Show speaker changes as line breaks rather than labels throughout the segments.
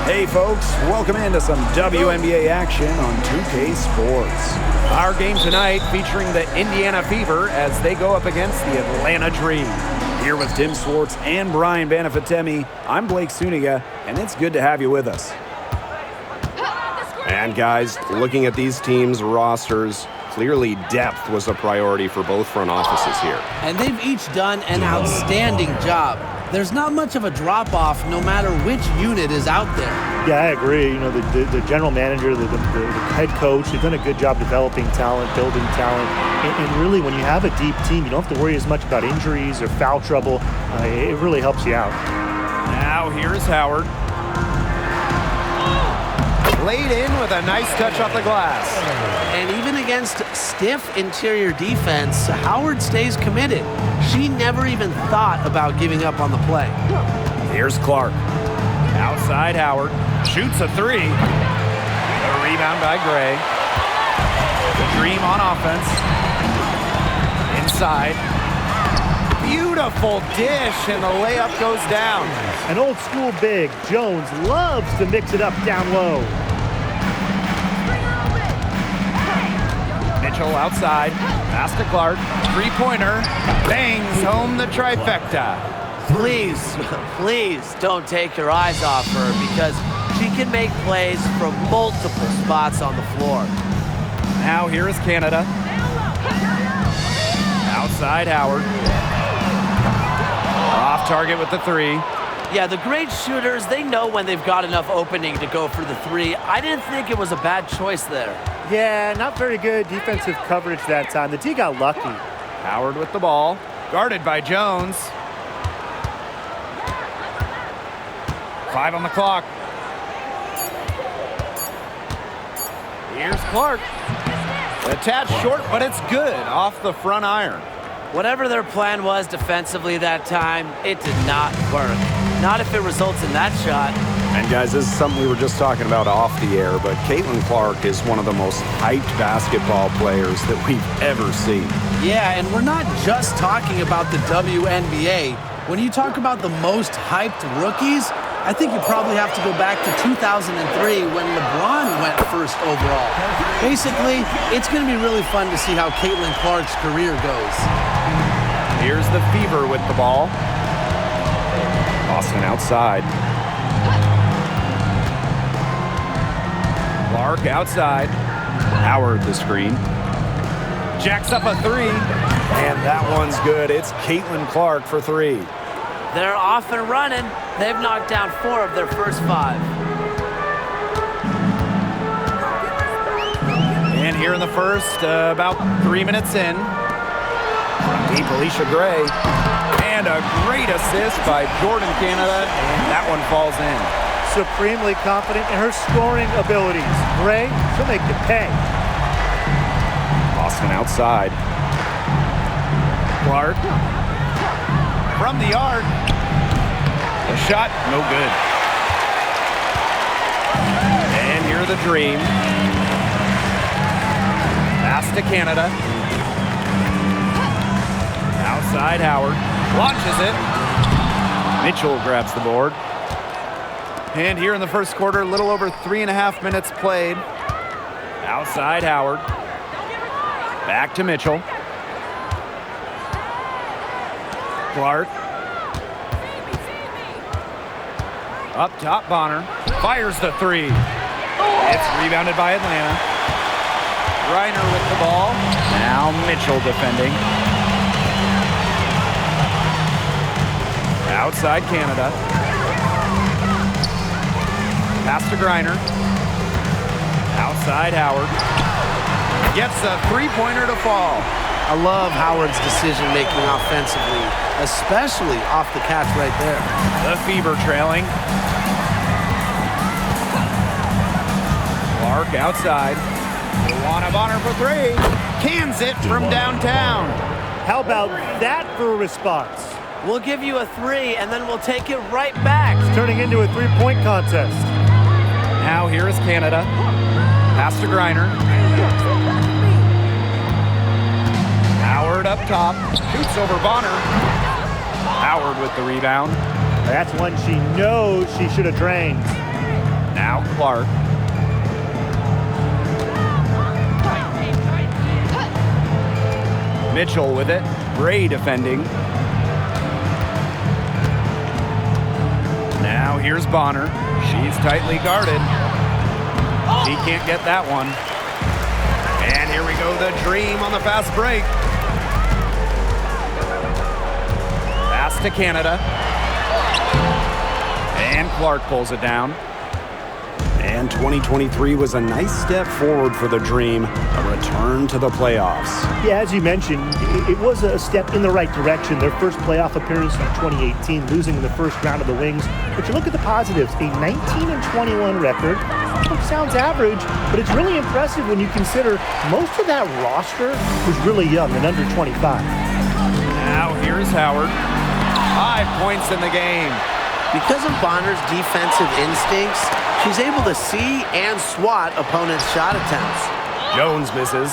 Hey folks, welcome into some WNBA action on 2K Sports. Our game tonight featuring the Indiana Fever as they go up against the Atlanta Dream. Here with Tim Swartz and Brian Banafitemi, I'm Blake Suniga, and it's good to have you with us.
And guys, looking at these teams' rosters, clearly depth was a priority for both front offices here.
And they've each done an outstanding job. There's not much of a drop-off no matter which unit is out there.
Yeah, I agree. You know, the general manager, the head coach, they've done a good job developing talent, building talent. And really, when you have a deep team, you don't have to worry as much about injuries or foul trouble. It really helps you out.
Now here's Howard. Laid in with a nice touch off the glass.
And even against stiff interior defense, Howard stays committed. She never even thought about giving up on the play.
Here's Clark. Outside Howard. Shoots a three. A rebound by Gray. The Dream on offense. Inside. Beautiful dish, and the layup goes down.
An old school big, Jones loves to mix it up down low.
Mitchell outside. Pass to Clark. Three-pointer. Bangs home the trifecta.
Please don't take your eyes off her because she can make plays from multiple spots on the floor.
Now here is Canada. Outside Howard. Off target with the three.
Yeah, the great shooters, they know when they've got enough opening to go for the three. I didn't think it was a bad choice there.
Yeah, not very good defensive coverage that time. The D got lucky.
Howard with the ball. Guarded by Jones. 5 on the clock. Here's Clark. A tad short, but it's good off the front iron.
Whatever their plan was defensively that time, it did not work. Not if it results in that shot.
And guys, this is something we were just talking about off the air, but Caitlin Clark is one of the most hyped basketball players that we've ever seen.
Yeah, and we're not just talking about the WNBA. When you talk about the most hyped rookies, I think you probably have to go back to 2003 when LeBron went first overall. Basically, it's going to be really fun to see how Caitlin Clark's career goes.
Here's the Fever with the ball. Boston outside. Clark outside. Howard the screen. Jacks up a three. And that one's good. It's Caitlin Clark for three.
They're off and running. They've knocked down 4 of their first 5.
And here in the first, about 3 minutes in. Deep Alicia Gray. And a great assist by Jordan Canada. And that one falls in.
Supremely confident in her scoring abilities. Gray, she'll make it pay.
Boston outside. Clark. From the arc. The shot, no good. And here the Dream. Pass to Canada. Outside Howard. Launches it. Mitchell grabs the board. And here in the first quarter, a little over 3.5 minutes played. Outside Howard. Back to Mitchell. Clark. Up top, Bonner. Fires the three. It's rebounded by Atlanta. Reiner with the ball. Now Mitchell defending. Outside Canada. Pass to Griner. Outside Howard. Gets a three-pointer to fall.
I love Howard's decision-making offensively, especially off the catch right there.
The Fever trailing. Clark outside. Luana Bonner for three. Cans it from downtown.
How about that for a response?
We'll give you a 3, and then we'll take it right back.
It's turning into a three-point contest.
Now here is Canada. Pass to Griner. Howard up top. Shoots over Bonner. Howard with the rebound.
That's one she knows she should have drained.
Now Clark. Mitchell with it. Gray defending. Now here's Bonner. She's tightly guarded. She can't get that one. And here we go, the Dream on the fast break. Pass to Canada. And Clark pulls it down.
And 2023 was a nice step forward for the Dream, a return to the playoffs.
Yeah, as you mentioned, it was a step in the right direction. Their first playoff appearance in 2018, losing in the first round of the Wings. But you look at the positives, a 19-21 record, which sounds average, but it's really impressive when you consider most of that roster was really young and under 25.
Now here's Howard. 5 points in the game.
Because of Bonner's defensive instincts, she's able to see and swat opponents' shot attempts.
Jones misses.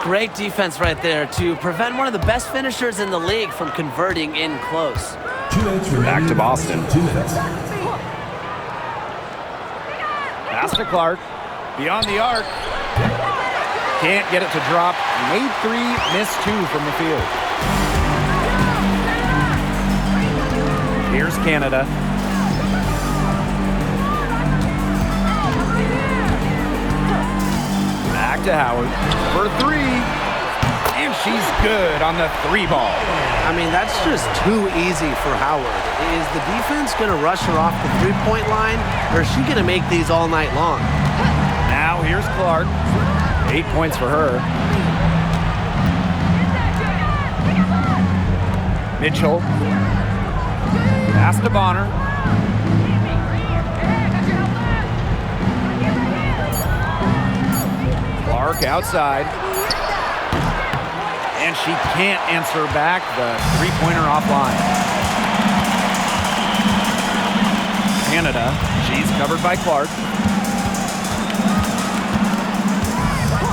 Great defense right there to prevent one of the best finishers in the league from converting in close.
Back to Boston.
Pass to Clark. Beyond the arc. Can't get it to drop. Made 3, missed 2 from the field. Here's Canada. Back to Howard for 3. And she's good on the 3 ball.
I mean, that's just too easy for Howard. Is the defense going to rush her off the three-point line, or is she going to make these all night long?
Now here's Clark. 8 points for her. Mitchell. Pass to Bonner. Clark outside. And she can't answer back the three-pointer offline. Canada, she's covered by Clark.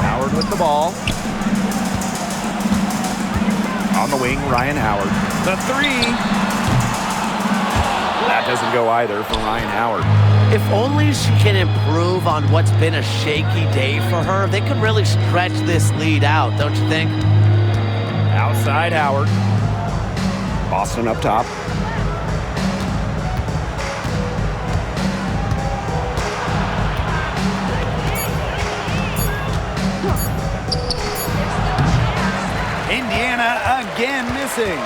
Howard with the ball. On the wing, Ryan Howard. The 3. That doesn't go either for Ryan Howard.
If only she can improve on what's been a shaky day for her, they could really stretch this lead out, don't you think?
Outside Howard.
Boston up top.
Indiana again missing.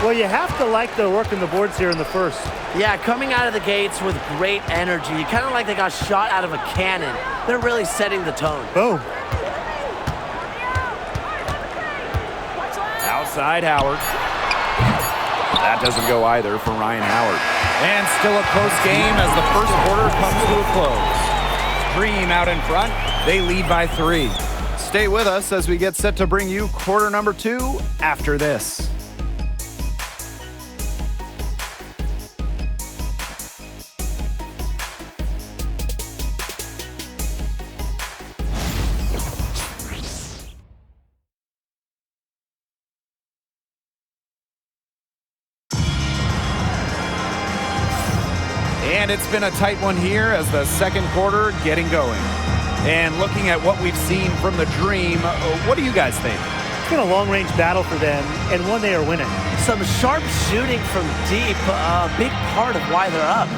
Well, you have to like their work in the boards here in the first.
Yeah, coming out of the gates with great energy, kind of like they got shot out of a cannon. They're really setting the tone.
Boom.
Outside Howard. That doesn't go either for Ryan Howard. And still a close game as the first quarter comes to a close. Dream out in front. They lead by 3. Stay with us as we get set to bring you quarter number 2 after this. And it's been a tight one here as the second quarter getting going. And looking at what we've seen from the Dream, what do you guys think?
It's been a long-range battle for them, and one they are winning.
Some sharp shooting from deep, a big part of why they're up.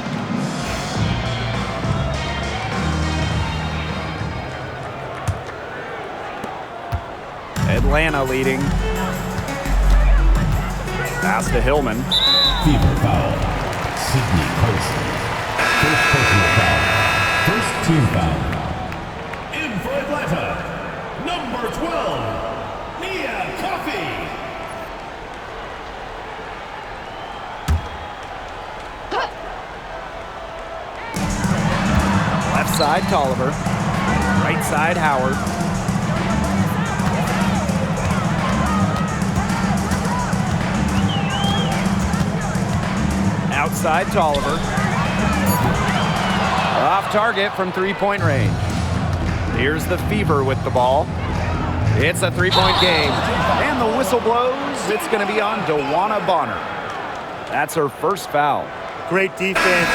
Atlanta leading. Pass to Hillman.
Fever foul. Sydney Colson. First personal foul. First team foul. In for Atlanta, number 12, Nia Coffey.
Left side, Tolliver. Right side, Howard. Outside, Tolliver. Off target from three-point range. Here's the Fever with the ball. It's a three-point game. And the whistle blows. It's going to be on DeWanna Bonner. That's her first foul.
Great defense,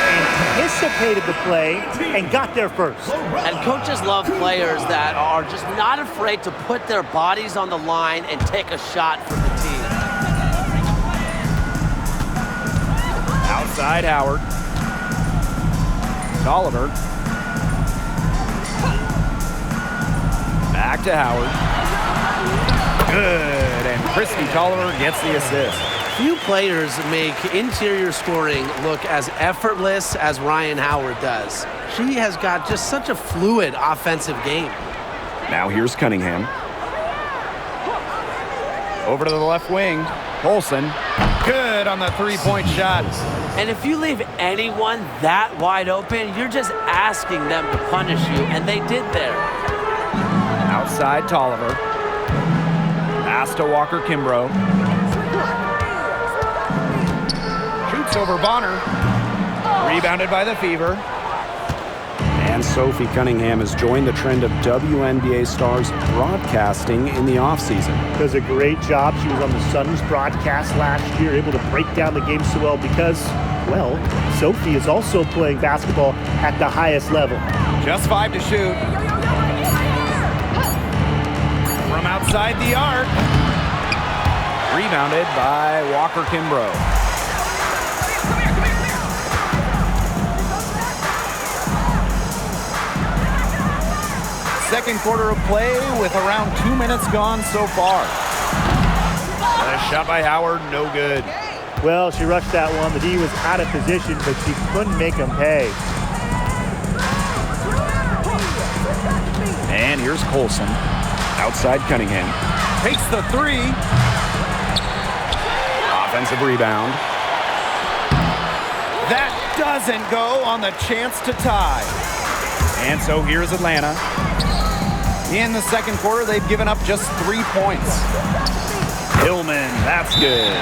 anticipated the play, and got there first.
And coaches love players that are just not afraid to put their bodies on the line and take a shot for the team.
Outside Howard. Tolliver. Back to Howard. Good, and Christy Tolliver gets the assist.
Few players make interior scoring look as effortless as Ryan Howard does. She has got just such a fluid offensive game.
Now here's Cunningham. Over to the left wing. Olsen. Good on the three-point shot.
And if you leave anyone that wide open, you're just asking them to punish you, and they did there.
Outside Tolliver. Pass to Walker Kimbrough. Shoots over Bonner. Rebounded by the Fever.
And Sophie Cunningham has joined the trend of WNBA stars broadcasting in the offseason.
Does a great job. She was on the Suns broadcast last year, able to break down the game so well because, well, Sophie is also playing basketball at the highest level.
Just 5 to shoot. From outside the arc. Rebounded by Walker Kimbrough. Second quarter of play with around 2 minutes gone so far. A shot by Howard, no good.
Well, she rushed that one. The D was out of position, but she couldn't make him pay.
And here's Colson. Outside Cunningham. Takes the three. Offensive rebound. That doesn't go on the chance to tie. And so here's Atlanta. In the second quarter, they've given up just 3 points. Hillman, that's good.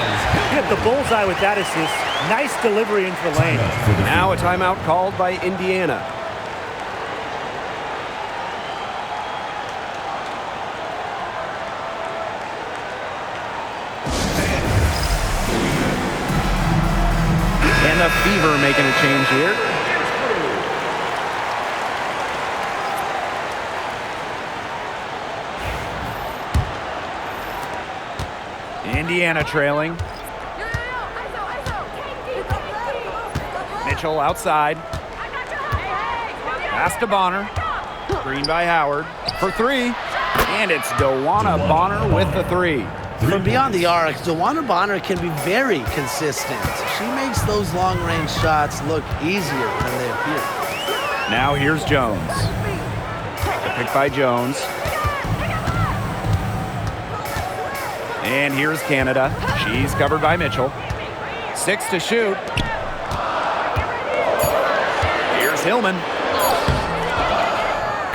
Hit the bullseye with that assist. Nice delivery into the lane.
Now a timeout called by Indiana. And the Fever making a change here. Indiana trailing. Mitchell outside. Pass to Bonner. Screen by Howard for three. And it's DeWanna Bonner with the three.
From beyond the arc, DeWanna Bonner can be very consistent. She makes those long-range shots look easier than they appear.
Now here's Jones. Picked by Jones. And here's Canada. She's covered by Mitchell. 6 to shoot. Here's Hillman.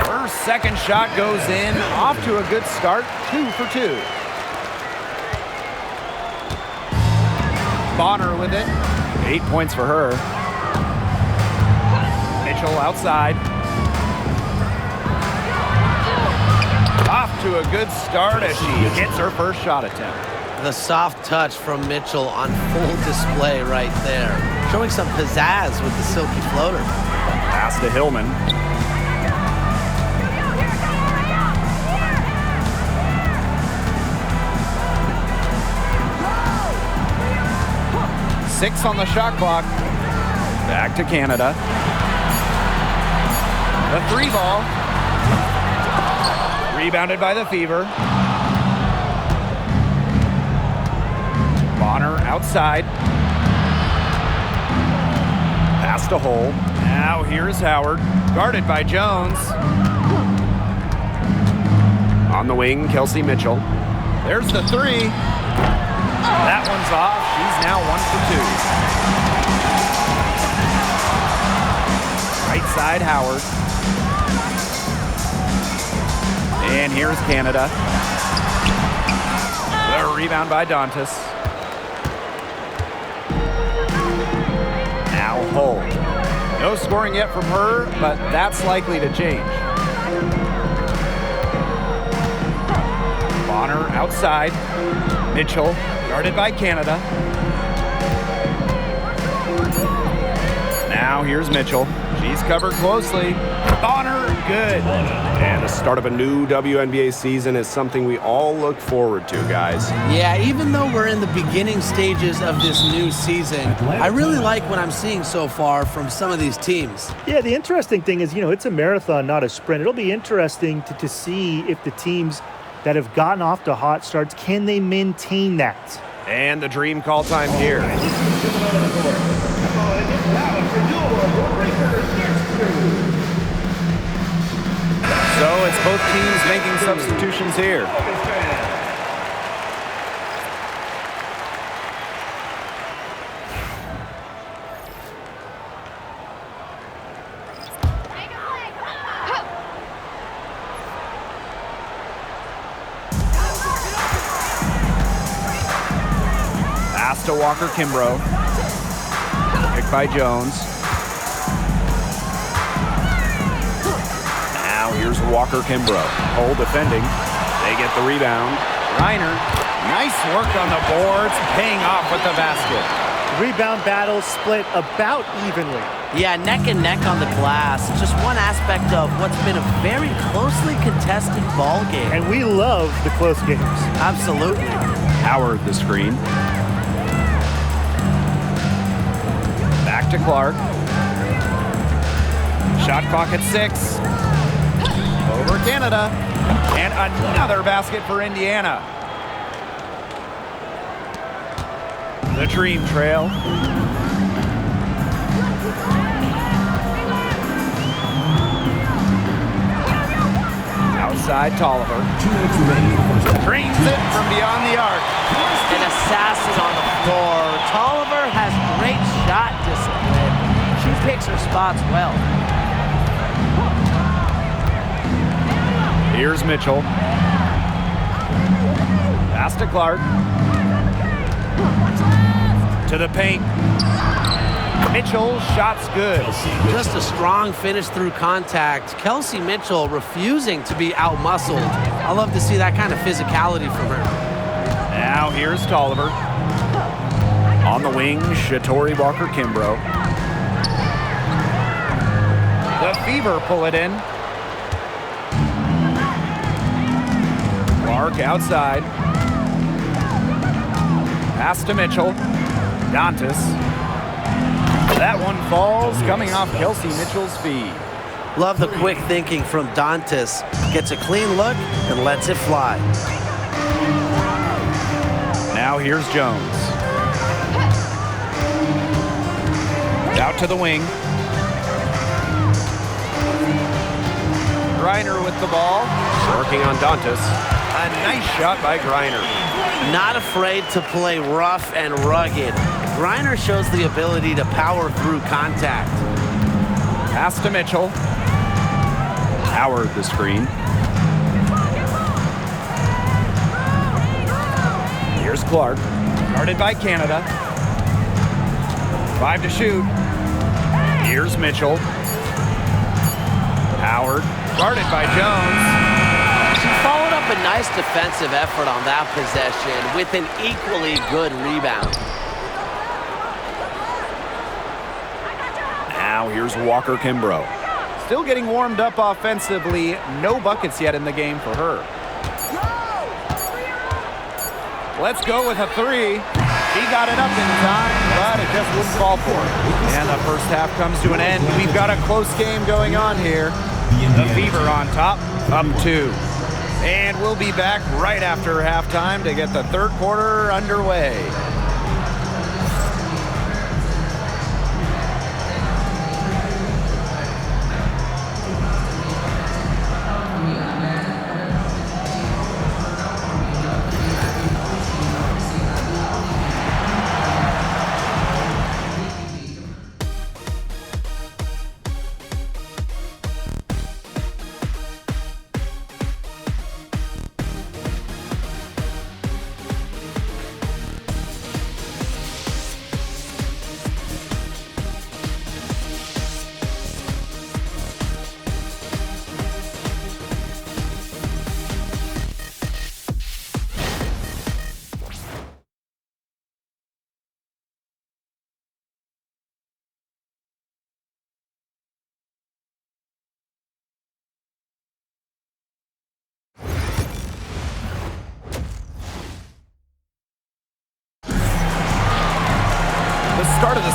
Her second shot goes in. Off to a good start. 2 for 2. Bonner with it. 8 points for her. Mitchell outside. Off to a good start as she hits her first shot attempt.
The soft touch from Mitchell on full display right there. Showing some pizzazz with the silky floater.
Pass to Hillman. Six on the shot clock. Back to Canada. The three ball. Rebounded by the Fever. Bonner outside. Pass to Hull. Now here's Howard. Guarded by Jones. On the wing, Kelsey Mitchell. There's the three. That one's off. She's now 1 for 2. Right side, Howard. And here's Canada. The rebound by Dantas. Now Hull. No scoring yet from her, but that's likely to change. Bonner outside. Mitchell guarded by Canada. Now here's Mitchell. She's covered closely. Bonner, good.
And the start of a new WNBA season is something we all look forward to, guys.
Yeah, even though we're in the beginning stages of this new season, I really like what I'm seeing so far from some of these teams.
Yeah, the interesting thing is, it's a marathon, not a sprint. It'll be interesting to see if the teams that have gotten off to hot starts, can they maintain that?
And the dream call time here. So it's both teams making substitutions here. Pass to Walker Kimbrough. Picked by Jones. Now here's Walker Kimbrough. Hole defending. They get the rebound. Reiner, nice work on the boards, paying off with the basket.
Rebound battle split about evenly.
Yeah, neck and neck on the glass. Just one aspect of what's been a very closely contested ball game.
And we love the close games.
Absolutely.
Howard the screen. Back to Clark. Shot clock at 6. Over Canada. And another basket for Indiana. The Dream Trail. Outside Tolliver. Drains it from beyond the arc.
An assassin on the floor. Tolliver has great shot discipline. She picks her spots well.
Here's Mitchell. Pass to Clark. To the paint. Mitchell, shot's good.
Just a strong finish through contact. Kelsey Mitchell refusing to be outmuscled. I love to see that kind of physicality from her.
Now here's Tolliver. On the wing, Shatori Walker Kimbrough. The Fever pull it in. Clark outside. Pass to Mitchell. Dantas. That one falls, coming off Kelsey Mitchell's feet.
Love the quick thinking from Dantas. Gets a clean look and lets it fly.
Now here's Jones. Out to the wing. Griner with the ball. Working on Dantas. A nice shot by Griner.
Not afraid to play rough and rugged. Griner shows the ability to power through contact.
Pass to Mitchell. Howard the screen. Here's Clark. Guarded by Canada. 5 to shoot. Here's Mitchell. Howard. Guarded by Jones.
She followed up a nice defensive effort on that possession with an equally good rebound.
Now here's Walker Kimbrough. Still getting warmed up offensively. No buckets yet in the game for her. Let's go with a 3. She got it up in time, but it just wouldn't fall for her. And the first half comes to an end. We've got a close game going on here. The Fever on top, up 2. And we'll be back right after halftime to get the third quarter underway.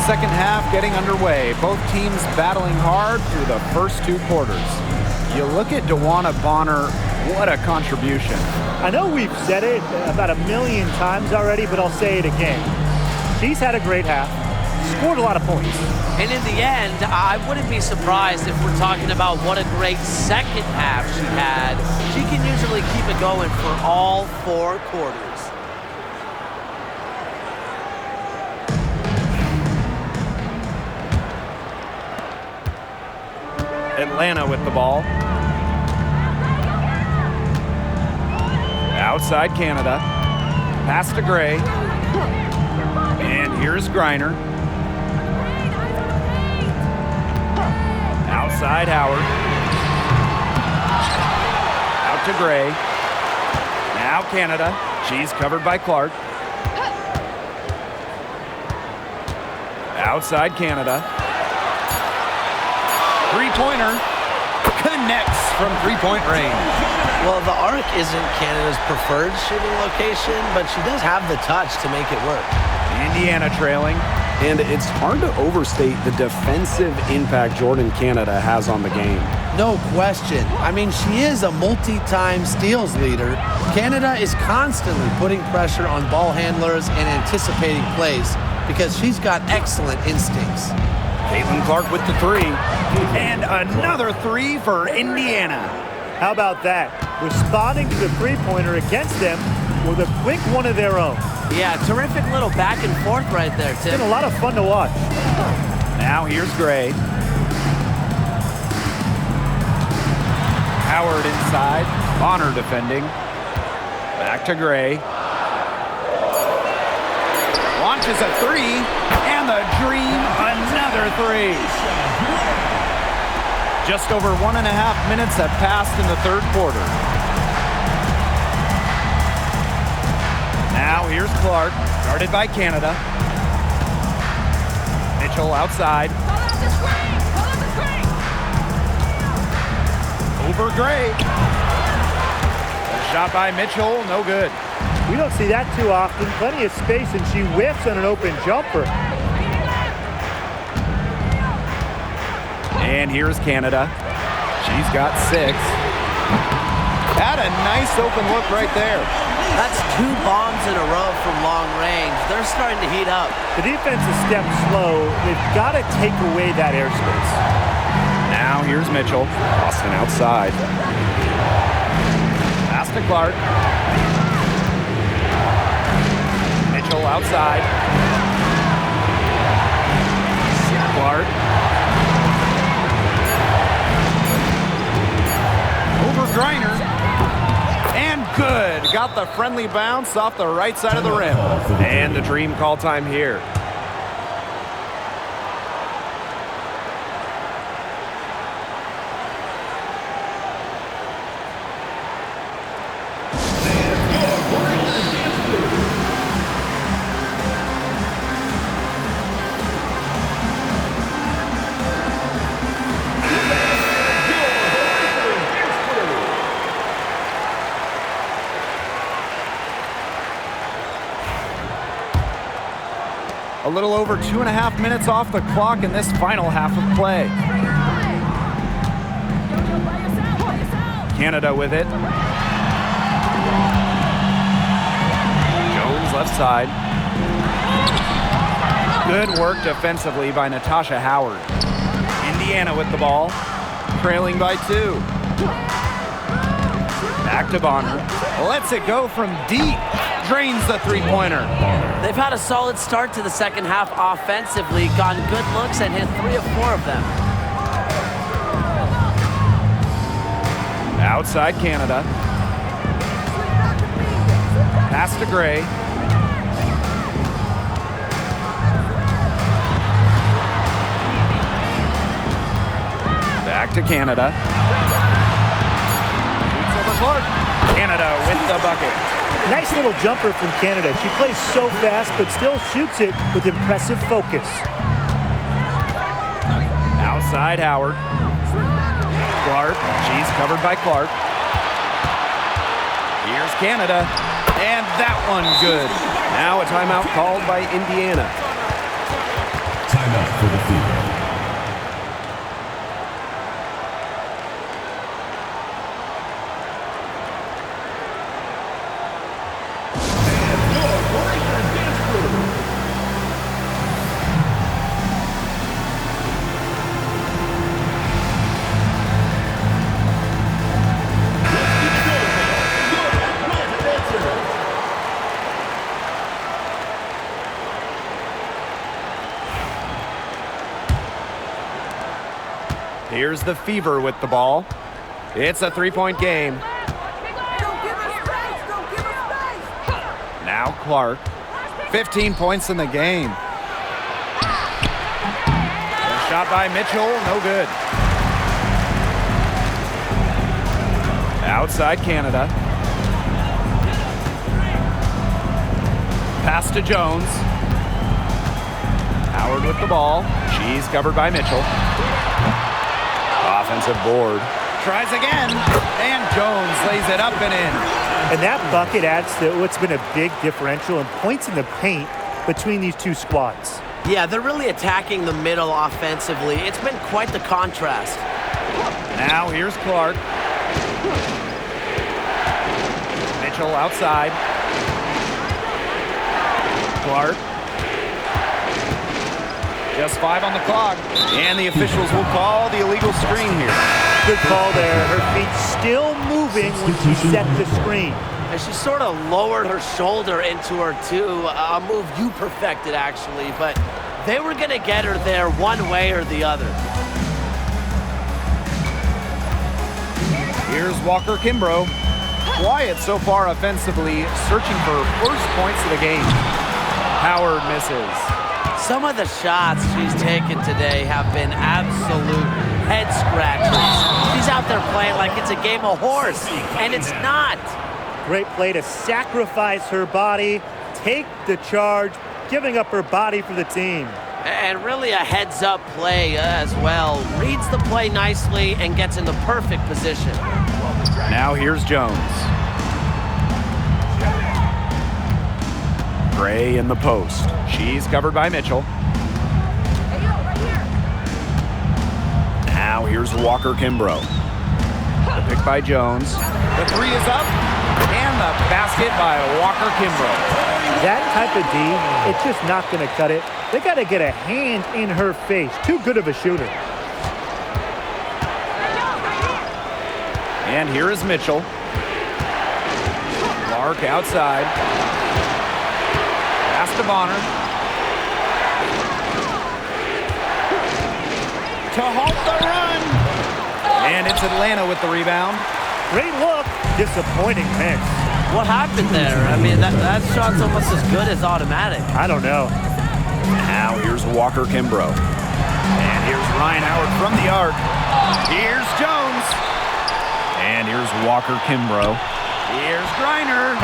second half getting underway. Both teams battling hard through the first 2 quarters. You look at DeWanna Bonner, what a contribution.
I know we've said it about 1,000,000 times already, but I'll say it again. She's had a great half, scored a lot of points.
And in the end, I wouldn't be surprised if we're talking about what a great second half she had. She can usually keep it going for all 4 quarters.
Atlanta with the ball. Outside Canada. Pass to Gray. And here's Griner. Outside Howard. Out to Gray. Now Canada. She's covered by Clark. Outside Canada. Three-pointer connects from three-point range.
Well, the arc isn't Canada's preferred shooting location, but she does have the touch to make it work.
Indiana trailing.
And it's hard to overstate the defensive impact Jordan Canada has on the game.
No question. I mean, she is a multi-time steals leader. Canada is constantly putting pressure on ball handlers and anticipating plays because she's got excellent instincts.
Caitlin Clark with the 3. And another 3 for Indiana.
How about that? Responding to the three-pointer against them with a quick one of their own.
Yeah, terrific little back and forth right there, Tim.
It's been a lot of fun to watch.
Now here's Gray. Howard inside. Bonner defending. Back to Gray. Launches a 3. And the Dream another 3. Just over 1.5 minutes have passed in the third quarter. Now here's Clark, guarded by Canada. Mitchell outside. Over Gray. Shot by Mitchell, no good.
We don't see that too often. Plenty of space, and she whiffs on an open jumper.
And here's Canada. She's got 6. Had a nice open look right there.
That's 2 bombs in a row from long range. They're starting to heat up.
The defense is stepped slow. They've got to take away that airspace.
Now here's Mitchell.
Austin outside.
Pass to Clark. Mitchell outside. Clark. Over Griner. And good. Got the friendly bounce off the right side of the rim. And the Dream call time here. A little over 2.5 minutes off the clock in this final half of play. Canada with it. Jones left side. Good work defensively by Natasha Howard. Indiana with the ball, trailing by 2. Back to Bonner. Lets it go from deep. Drains the three-pointer.
They've had a solid start to the second half offensively, gotten good looks and hit 3 of 4 of them.
Outside Canada. Pass to Gray. Back to Canada. Shoots over Clark. Canada with the bucket.
Nice little jumper from Canada. She plays so fast, but still shoots it with impressive focus.
Outside Howard. Clark. She's covered by Clark. Here's Canada. And that one good. Now a timeout called by Indiana.
Timeout for the Fever.
Here's the Fever with the ball. It's a three-point game. Now Clark. 15 points in the game. A shot by Mitchell, no good. Outside Canada. Pass to Jones. Howard with the ball. She's covered by Mitchell. Offensive board. Tries again, and Jones lays it up and in.
And that bucket adds to what's been a big differential in points in the paint between these two squads.
Yeah, they're really attacking the middle offensively. It's been quite the contrast.
Now here's Clark. Mitchell outside. Clark. Just 5 on the clock. And the officials will call the illegal screen here.
Good call there. Her feet still moving when she set the screen.
And she sort of lowered her shoulder into her, too. A move you perfected, actually. But they were going to get her there one way or the other.
Here's Walker Kimbrough. Quiet so far offensively, searching for first points of the game. Howard misses.
Some of the shots she's taken today have been absolute head scratchers. She's out there playing like it's a game of horse, and it's not.
Great play to sacrifice her body, take the charge, giving up her body for the team.
And really a heads-up play as well. Reads the play nicely and gets in the perfect position.
Now here's Jones. Gray in the post. She's covered by Mitchell. Now here's Walker Kimbrough. The pick by Jones. The three is up. And the basket by Walker Kimbrough.
That type of D, it's just not going to cut it. They got to get a hand in her face. Too good of a shooter.
And here is Mitchell. Clark outside. Pass to Bonner. To halt the run. And it's Atlanta with the rebound.
Great look. Disappointing miss.
What happened there? I mean, that shot's almost as good as automatic.
I don't know.
Now here's Walker Kimbrough. And here's Ryan Howard from the arc. Here's Jones. And here's Walker Kimbrough. Here's Griner.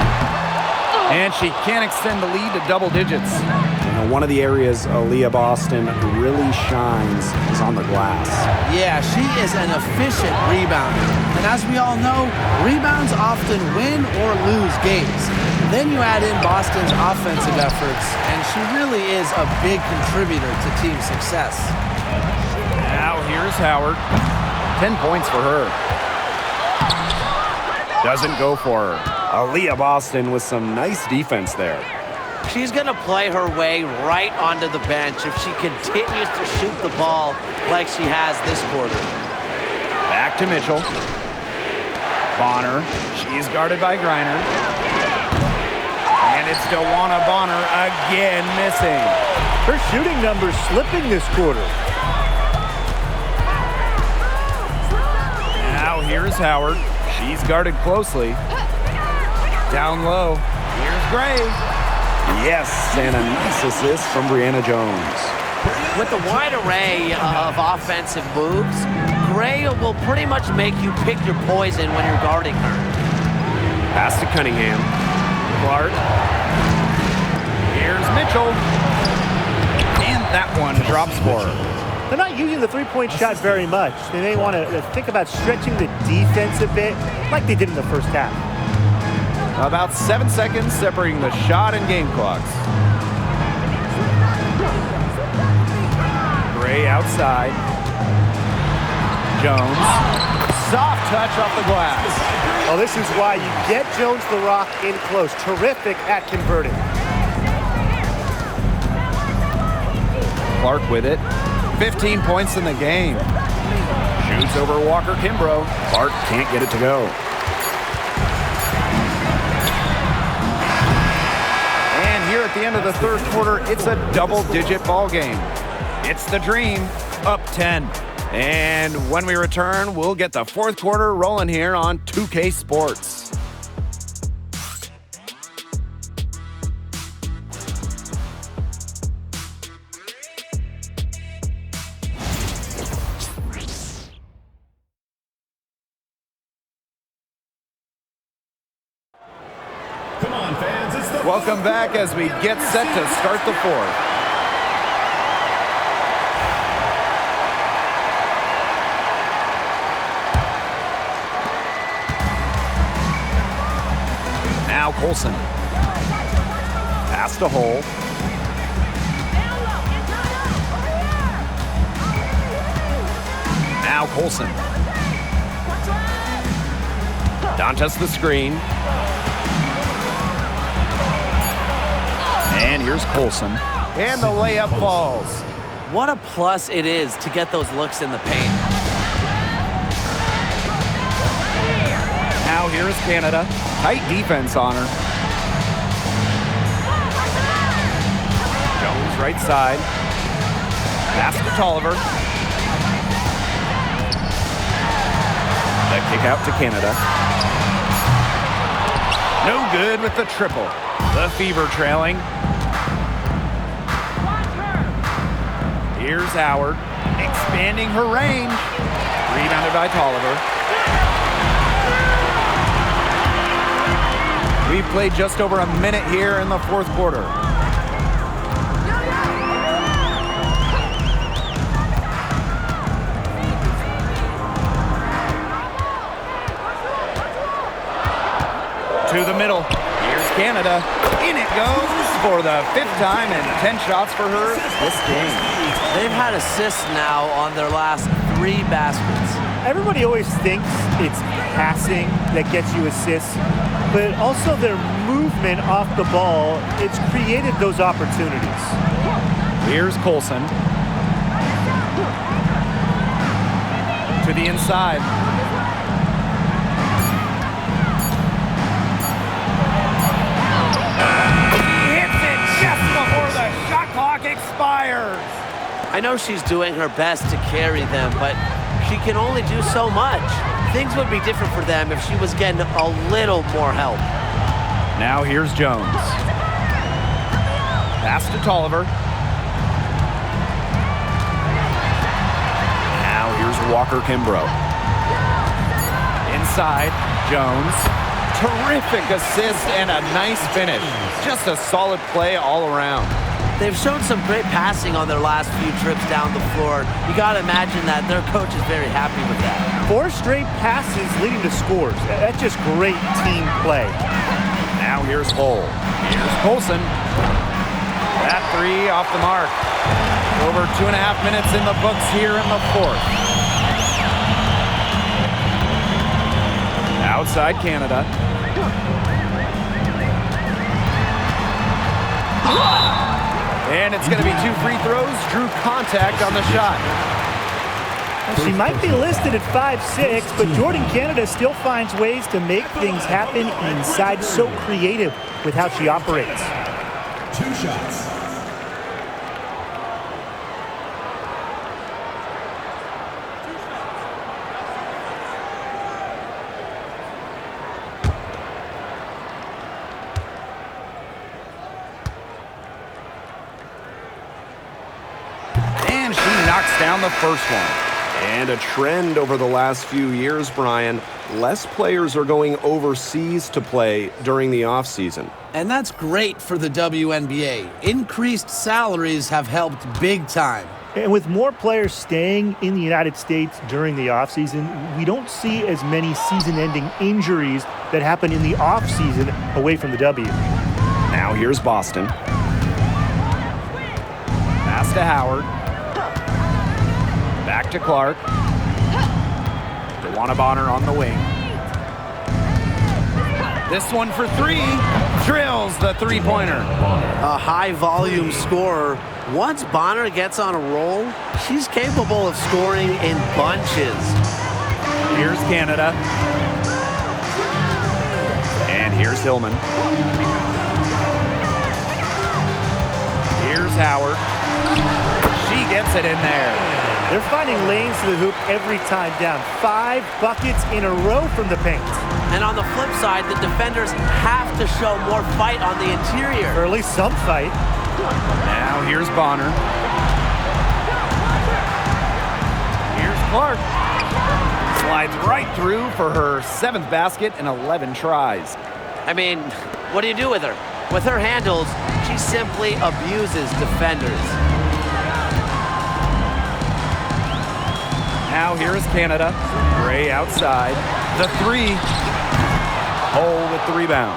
And she can't extend the lead to double digits.
You know, one of the areas Aaliyah Boston really shines is on the glass.
Yeah, she is an efficient rebounder. And as we all know, rebounds often win or lose games. Then you add in Boston's offensive efforts, and she really is a big contributor to team success.
Now here's Howard. 10 points for her. Doesn't go for her.
Aaliyah Boston with some nice defense there.
She's going to play her way right onto the bench if she continues to shoot the ball like she has this quarter.
Back to Mitchell. Bonner. She's guarded by Griner. And it's DeWanna Bonner again missing.
Her shooting numbers slipping this quarter.
Now here's Howard. She's guarded closely. Down low. Here's Gray.
Yes, and a nice assist from Brianna Jones.
With the wide array of offensive moves, Gray will pretty much make you pick your poison when you're guarding her.
Pass to Cunningham. Clark. Here's Mitchell. And that one drops for her.
They're not using the three-point shot very much. They may want to think about stretching the defense a bit like they did in the first half.
About 7 seconds separating the shot and game clocks. Gray outside. Jones. Soft touch off the glass.
Well, this is why you get Jones the Rock in close. Terrific at converting.
Clark with it. 15 points in the game. Shoots over Walker Kimbrough. Clark can't get it to go. And here at the end of the third quarter, it's a double-digit ball game. It's the Dream, up 10. And when we return, we'll get the fourth quarter rolling here on 2K Sports.
Come on, fans, it's the
Welcome back as we get set to start the fourth. Now Colson. Pass to Hole. Now Colson. Dantas the screen. And here's Colson. And the layup falls.
What a plus it is to get those looks in the paint.
Now here's Canada. Tight defense on her. Jones right side. Pass to Tolliver. The kick out to Canada. No good with the triple. The Fever trailing. Here's Howard. Expanding her range. Rebounded by Tolliver. We've played just over a minute here in the fourth quarter. To the middle. Here's Canada. In it goes for the fifth time and 10 shots for her this game.
They've had assists now on their last 3 baskets.
Everybody always thinks it's passing that gets you assists, but also their movement off the ball, it's created those opportunities.
Here's Colson. To the inside. He hits it just before the shot clock expires.
I know she's doing her best to carry them, but she can only do so much. Things would be different for them if she was getting a little more help.
Now here's Jones. Pass to Tolliver. Now here's Walker Kimbrough. Inside, Jones. Terrific assist and a nice finish. Just a solid play all around.
They've shown some great passing on their last few trips down the floor. You got to imagine that their coach is very happy with that.
4 straight passes leading to scores. That's just great team play.
Now here's Hole. Here's Colson. That 3 off the mark. Over 2.5 minutes in the books here in the fourth. Outside Canada. And it's going to be 2 free throws. Drew contact on the shot.
She might be listed at 5'6", but Jordan Canada still finds ways to make things happen inside. So creative with how she operates.
2 shots.
And she knocks down the first one.
And a trend over the last few years, Brian, less players are going overseas to play during the offseason.
And that's great for the WNBA. Increased salaries have helped big time.
And with more players staying in the United States during the offseason, we don't see as many season-ending injuries that happen in the offseason away from the W.
Now here's Boston.
Pass to Howard. Back to Clark. DeWanna Bonner on the wing. This one for three. Drills the three-pointer.
A high-volume scorer. Once Bonner gets on a roll, she's capable of scoring in bunches.
Here's Canada. And here's Hillman. Here's Howard. She gets it in there.
They're finding lanes to the hoop every time down. 5 buckets in a row from the paint.
And on the flip side, the defenders have to show more fight on the interior.
Or at least some fight.
Now here's Bonner. Here's Clark. Slides right through for her 7th basket in 11 tries.
I mean, what do you do with her? With her handles, she simply abuses defenders.
Now here's Canada. Gray outside. The three. Hole with the rebound.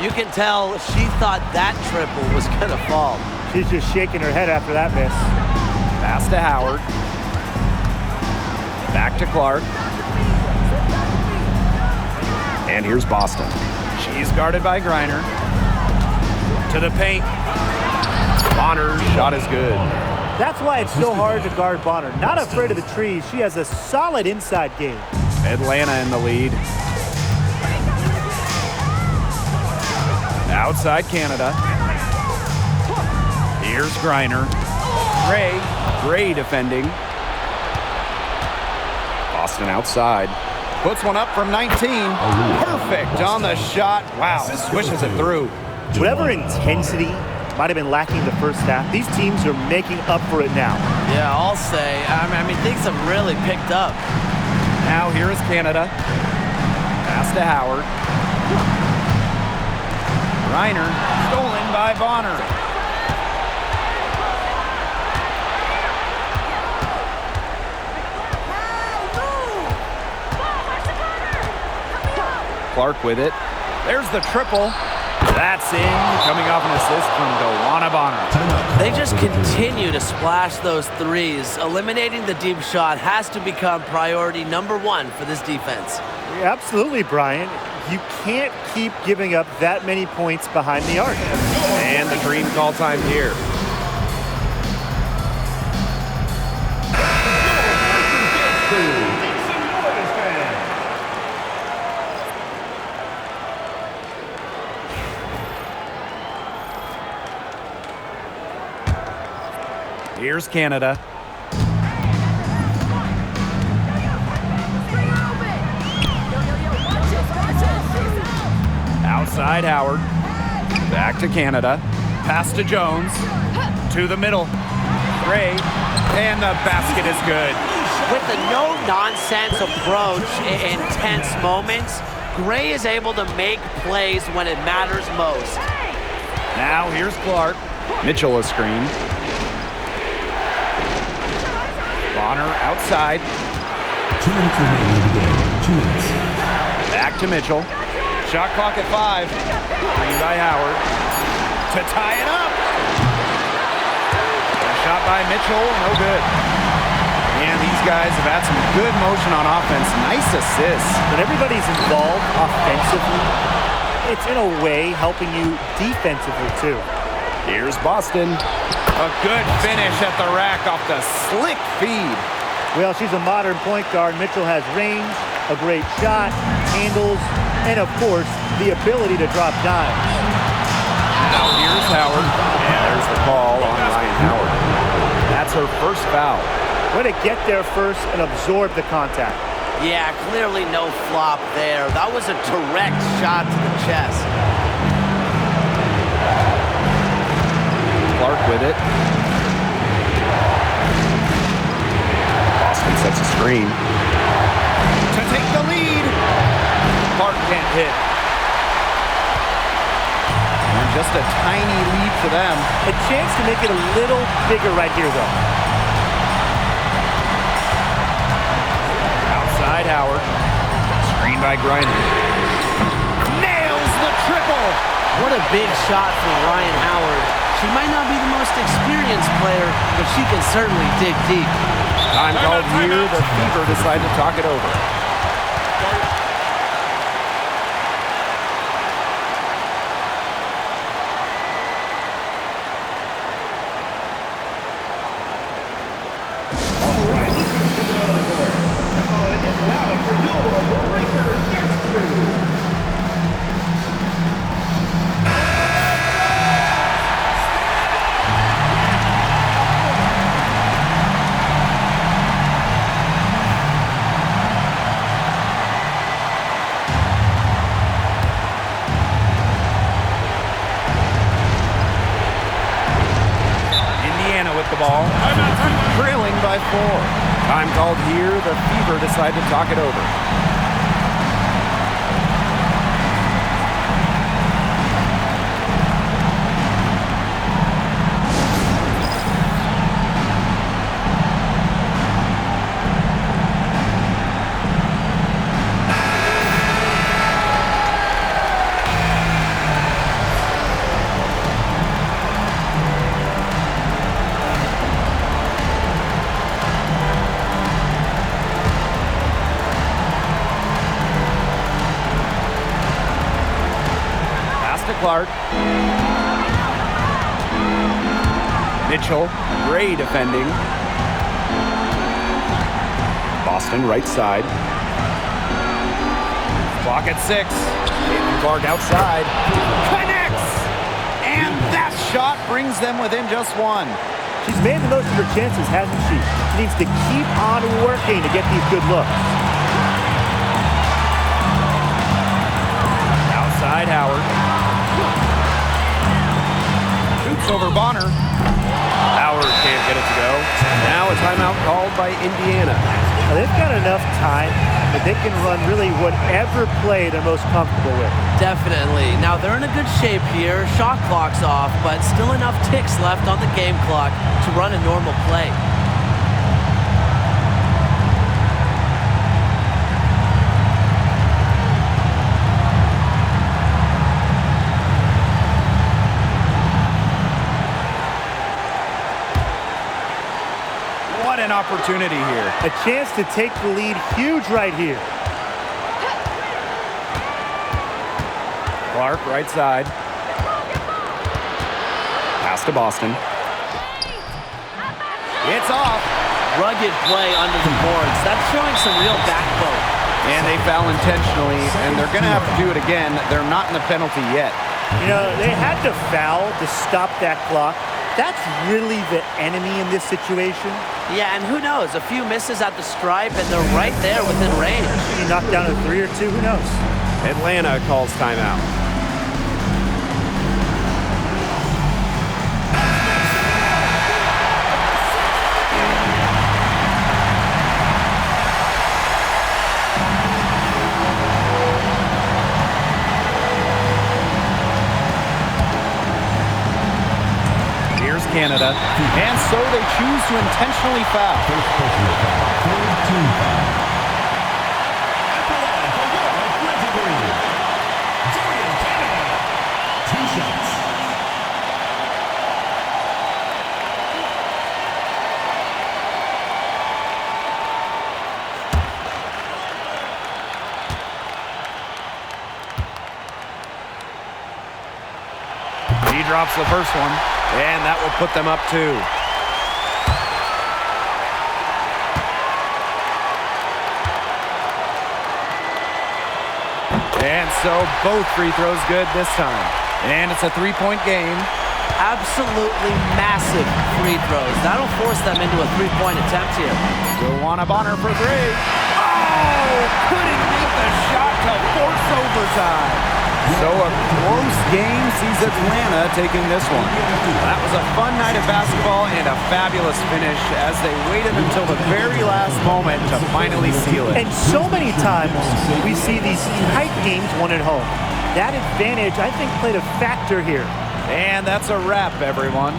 You can tell she thought that triple was going to fall.
She's just shaking her head after that miss.
Pass to Howard. Back to Clark. And here's Boston. She's guarded by Griner. To the paint. Bonner's shot is good.
That's why it's so hard to guard Bonner. Not afraid of the trees. She has a solid inside game.
Atlanta in the lead. Outside Canada. Here's Griner. Gray defending. Boston outside. Puts one up from 19. Perfect on the shot. Wow, swishes it through.
Whatever intensity might have been lacking the first half, these teams are making up for it now.
Yeah, I'll say. I mean, things have really picked up.
Now here is Canada. Pass to Howard. Reiner stolen by Bonner. Clark with it. There's the triple. That's in, coming off an assist from DeWanna Bonner.
They just continue to splash those threes. Eliminating the deep shot has to become priority number 1 for this defense.
Absolutely, Brian. You can't keep giving up that many points behind the arc.
And the Dream call time here. Here's Canada. Outside Howard. Back to Canada. Pass to Jones. To the middle. Gray. And the basket is good.
With the no-nonsense approach in tense moments, Gray is able to make plays when it matters most.
Now here's Clark. Mitchell a screen. Bonner outside.
2 minutes remaining in the game. 2 minutes.
Back to Mitchell. Shot clock at 5. Screen by Howard. To tie it up. A shot by Mitchell. No good. And these guys have had some good motion on offense. Nice assists.
When everybody's involved offensively, it's in a way helping you defensively too.
Here's Boston. A good finish at the rack off the slick feed.
Well, she's a modern point guard. Mitchell has range, a great shot, handles, and of course, the ability to drop dimes.
Now here's Howard. And there's the call on Ryan Howard. That's her first foul.
Way to get there first and absorb the contact.
Yeah, clearly no flop there. That was a direct shot to the chest.
Clark with it. Boston sets a screen. To take the lead. Clark can't hit. And just a tiny lead for them.
A chance to make it a little bigger right here, though.
Outside Howard. Screen by Griner. Nails the triple.
What a big shot for Ryan Howard. She might not be the most experienced player, but she can certainly dig deep.
Time called here. The Fever decide to talk it over. The ball, trailing by 4. Time called here. The Fever decide to talk it over. Clark. Mitchell, Gray defending. Boston right side. Clock at 6. Clark outside. Connects! And that shot brings them within just 1.
She's made the most of her chances, hasn't she? She needs to keep on working to get these good looks.
Outside Howard. Over Bonner. Howard can't get it to go. Now a timeout called by Indiana.
Now they've got enough time that they can run really whatever play they're most comfortable with.
Definitely. Now they're in a good shape here. Shot clock's off, but still enough ticks left on the game clock to run a normal play.
An opportunity here.
A chance to take the lead, huge right here.
Clark right side. Pass to Boston. It's off.
Rugged play under the boards. That's showing some real backbone.
And they foul intentionally, and they're going to have to do it again. They're not in the penalty yet.
You know, they had to foul to stop that clock. That's really the enemy in this situation.
Yeah, and who knows? A few misses at the stripe, and they're right there within range.
You knock down a 3 or 2, who knows?
Atlanta calls timeout. Canada, and so they choose to intentionally foul. He drops the first one. And that will put them up 2. And so both free throws good this time. And it's a 3-point game.
Absolutely massive free throws. That'll force them into a 3-point attempt here.
Joanna Bonner for 3. Oh! Couldn't make the shot to force overtime. So a close game sees Atlanta taking this one. That was a fun night of basketball and a fabulous finish as they waited until the very last moment to finally seal it.
And so many times we see these tight games won at home. That advantage, I think, played a factor here.
And that's a wrap, everyone.